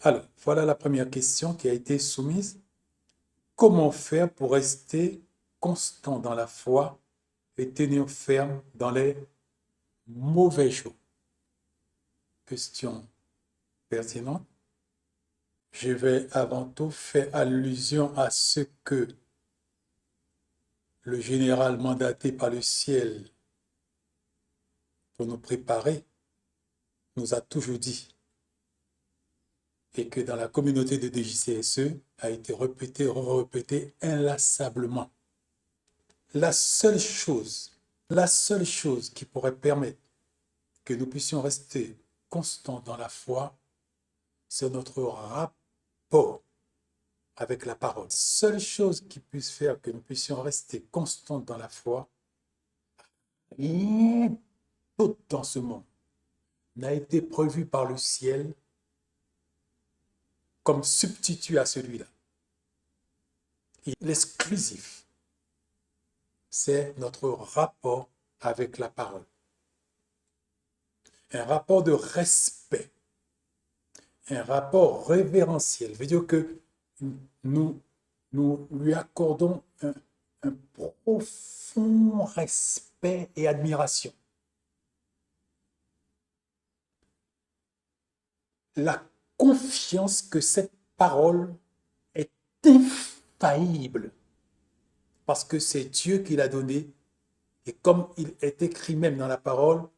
Alors, voilà la première question qui a été soumise. Comment faire pour rester constant dans la foi et tenir ferme dans les mauvais jours? Question pertinente. Je vais avant tout faire allusion à ce que le général mandaté par le ciel pour nous préparer nous a toujours dit et que dans la communauté de DJCSE a été répété inlassablement. La la seule chose qui pourrait permettre que nous puissions rester constants dans la foi, c'est notre rapport avec la parole. Seule chose qui puisse faire que nous puissions rester constants dans la foi, rien d'autre dans ce monde n'a été prévu par le ciel comme substitut à celui-là. L'exclusif, c'est notre rapport avec la parole. Un rapport de respect, un rapport révérentiel, veut dire que nous, nous lui accordons un profond respect et admiration. La confiance que cette parole est infaillible parce que c'est Dieu qui l'a donnée et comme il est écrit même dans la parole,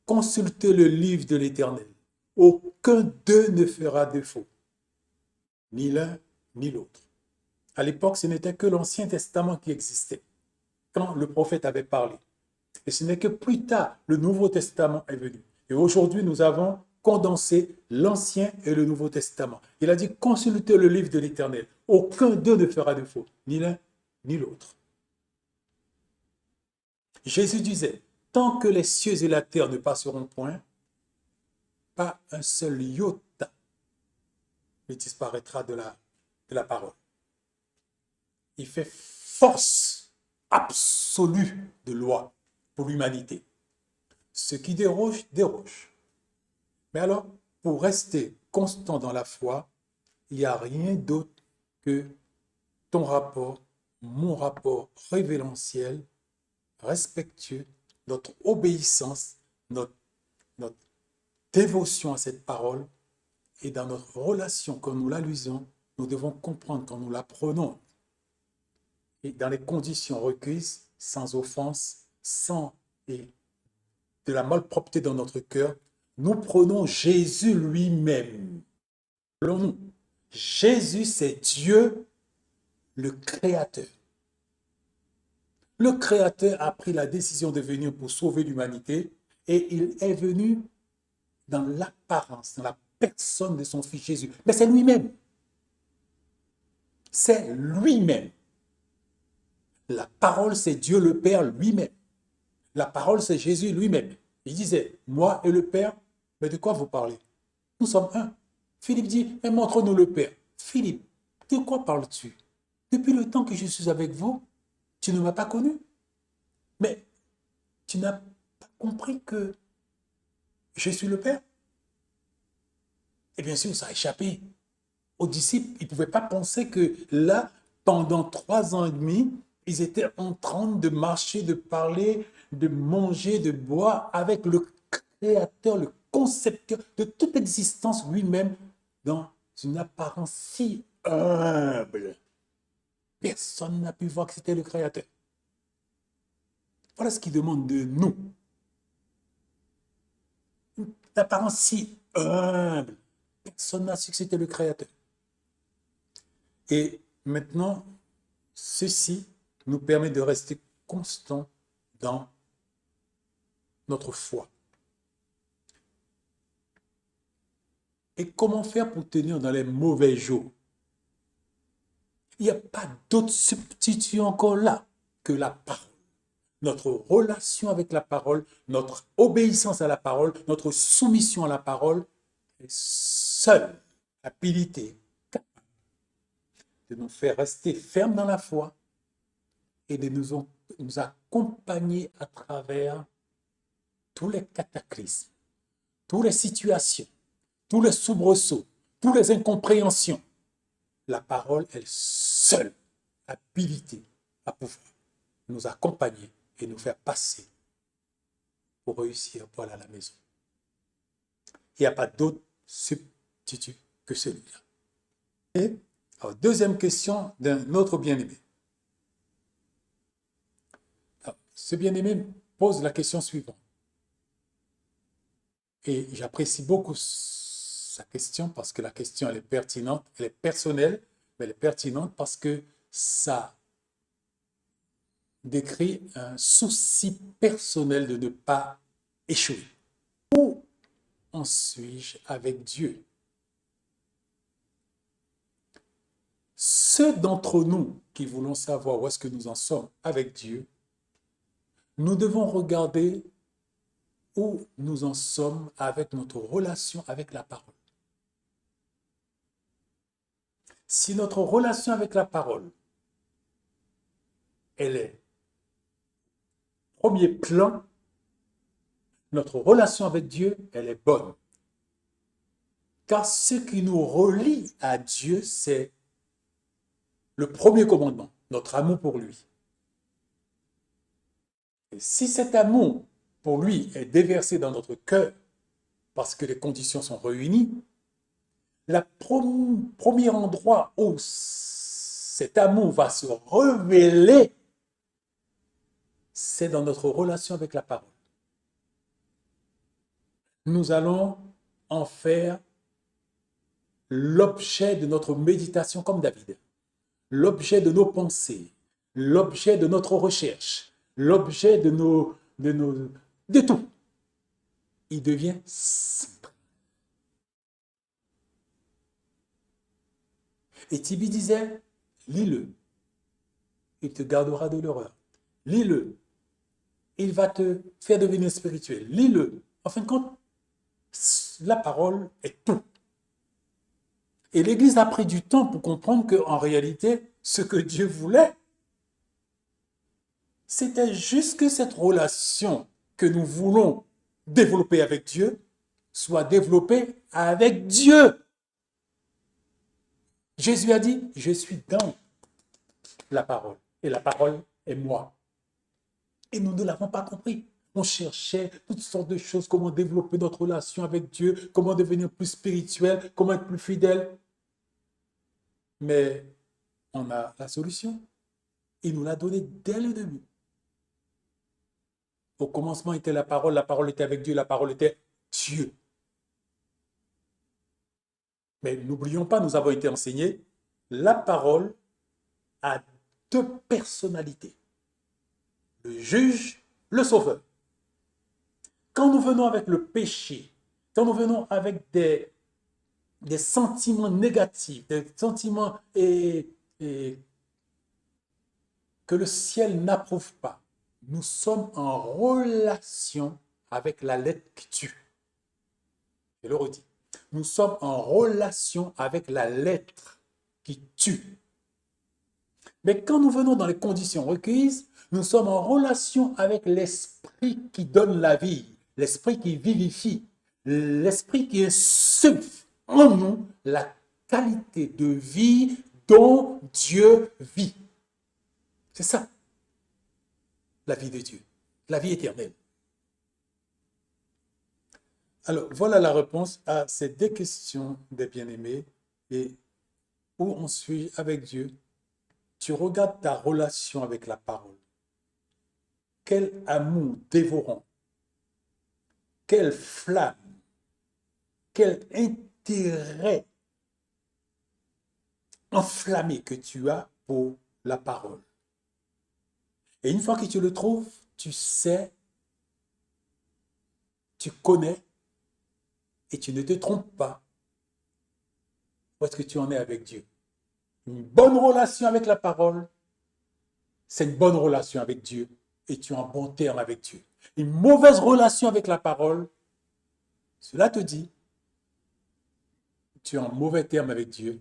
consultez le livre de l'Éternel. Aucun d'eux ne fera défaut, ni l'un ni l'autre. À l'époque, ce n'était que l'Ancien Testament qui existait, quand le prophète avait parlé. Et ce n'est que plus tard, le Nouveau Testament est venu. Et aujourd'hui, nous avons condensé l'Ancien et le Nouveau Testament. Il a dit, consultez le livre de l'Éternel. Aucun d'eux ne fera défaut, ni l'un ni l'autre. Jésus disait, tant que les cieux et la terre ne passeront point, pas un seul iota ne disparaîtra de la parole. Il fait force absolue de loi pour l'humanité. Ce qui déroge, déroge. Mais alors, pour rester constant dans la foi, il n'y a rien d'autre que ton rapport, mon rapport révérentiel, respectueux, notre obéissance, notre dévotion à cette parole et dans notre relation, quand nous la lisons, nous devons comprendre quand nous la prenons et dans les conditions requises, sans offense, sans et de la malpropreté dans notre cœur, nous prenons Jésus lui-même. Appelons-nous. Jésus, c'est Dieu, le Créateur. Le Créateur a pris la décision de venir pour sauver l'humanité et il est venu dans l'apparence, dans la personne de son Fils Jésus. Mais c'est lui-même. C'est lui-même. La parole, c'est Dieu le Père lui-même. La parole, c'est Jésus lui-même. Il disait, moi et le Père, mais de quoi vous parlez? Nous sommes un. Philippe dit, mais montre-nous le Père. Philippe, de quoi parles-tu? Depuis le temps que je suis avec vous, tu ne m'as pas connu. Mais tu n'as pas compris que je suis le Père? Et bien sûr, ça a échappé aux disciples. Ils ne pouvaient pas penser que là, pendant 3 ans et demi, ils étaient en train de marcher, de parler, de manger, de boire avec le Créateur, le concepteur de toute existence lui-même dans une apparence si humble. Personne n'a pu voir que c'était le Créateur. Voilà ce qu'il demande de nous. Une apparence si humble. Personne n'a su que c'était le Créateur. Et maintenant, ceci nous permet de rester constants dans notre foi. Et comment faire pour tenir dans les mauvais jours? Il n'y a pas d'autre substitut encore là que la parole. Notre relation avec la parole, notre obéissance à la parole, notre soumission à la parole est seule habilité de nous faire rester fermes dans la foi et de nous accompagner à travers tous les cataclysmes, toutes les situations, tous les soubresauts, toutes les incompréhensions. La parole, elle seule, habilitée à pouvoir nous accompagner et nous faire passer pour réussir pour aller à la maison. Il n'y a pas d'autre substitut que celui-là. Et alors, deuxième question d'un autre bien-aimé. Ce bien-aimé pose la question suivante. Et j'apprécie beaucoup sa question parce que la question, elle est pertinente, elle est personnelle, mais elle est pertinente parce que ça décrit un souci personnel de ne pas échouer. Où en suis-je avec Dieu? Ceux d'entre nous qui voulons savoir où est-ce que nous en sommes avec Dieu, nous devons regarder où nous en sommes avec notre relation avec la parole. Si notre relation avec la parole, elle est premier plan, notre relation avec Dieu, elle est bonne. Car ce qui nous relie à Dieu, c'est le premier commandement, notre amour pour lui. Et si cet amour pour lui est déversé dans notre cœur, parce que les conditions sont réunies, le premier endroit où cet amour va se révéler, c'est dans notre relation avec la parole. Nous allons en faire l'objet de notre méditation comme David, l'objet de nos pensées, l'objet de notre recherche, l'objet de tout. Il devient simple. Et Tibi disait, lis-le, il te gardera de l'horreur. Lis-le, il va te faire devenir spirituel. Lis-le. En fin de compte, la parole est tout. Et l'Église a pris du temps pour comprendre qu'en réalité, ce que Dieu voulait, c'était juste que cette relation que nous voulons développer avec Dieu soit développée avec Dieu. Jésus a dit, je suis dans la parole et la parole est moi. Et nous ne l'avons pas compris. On cherchait toutes sortes de choses, comment développer notre relation avec Dieu, comment devenir plus spirituel, comment être plus fidèle. Mais on a la solution. Il nous l'a donnée dès le début. Au commencement était la parole était avec Dieu, la parole était Dieu. Mais n'oublions pas, nous avons été enseignés, la parole a deux personnalités. Le juge, le sauveur. Quand nous venons avec le péché, quand nous venons avec des sentiments négatifs, des sentiments que le ciel n'approuve pas, nous sommes en relation avec la lettre qui tue. Je le redis. Nous sommes en relation avec la lettre qui tue. Mais quand nous venons dans les conditions requises, nous sommes en relation avec l'esprit qui donne la vie, l'esprit qui vivifie, l'esprit qui insuffle en nous la qualité de vie dont Dieu vit. C'est ça, la vie de Dieu, la vie éternelle. Alors, voilà la réponse à ces deux questions des bien-aimés. Et où on suit avec Dieu, tu regardes ta relation avec la parole. Quel amour dévorant, quelle flamme, quel intérêt enflammé que tu as pour la parole. Et une fois que tu le trouves, tu sais, tu connais et tu ne te trompes pas. Où est-ce que tu en es avec Dieu? Une bonne relation avec la parole, c'est une bonne relation avec Dieu et tu es en bon terme avec Dieu. Une mauvaise relation avec la parole, cela te dit, tu es en mauvais terme avec Dieu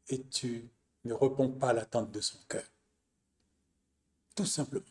et tu ne réponds pas à l'attente de son cœur. Tout simplement.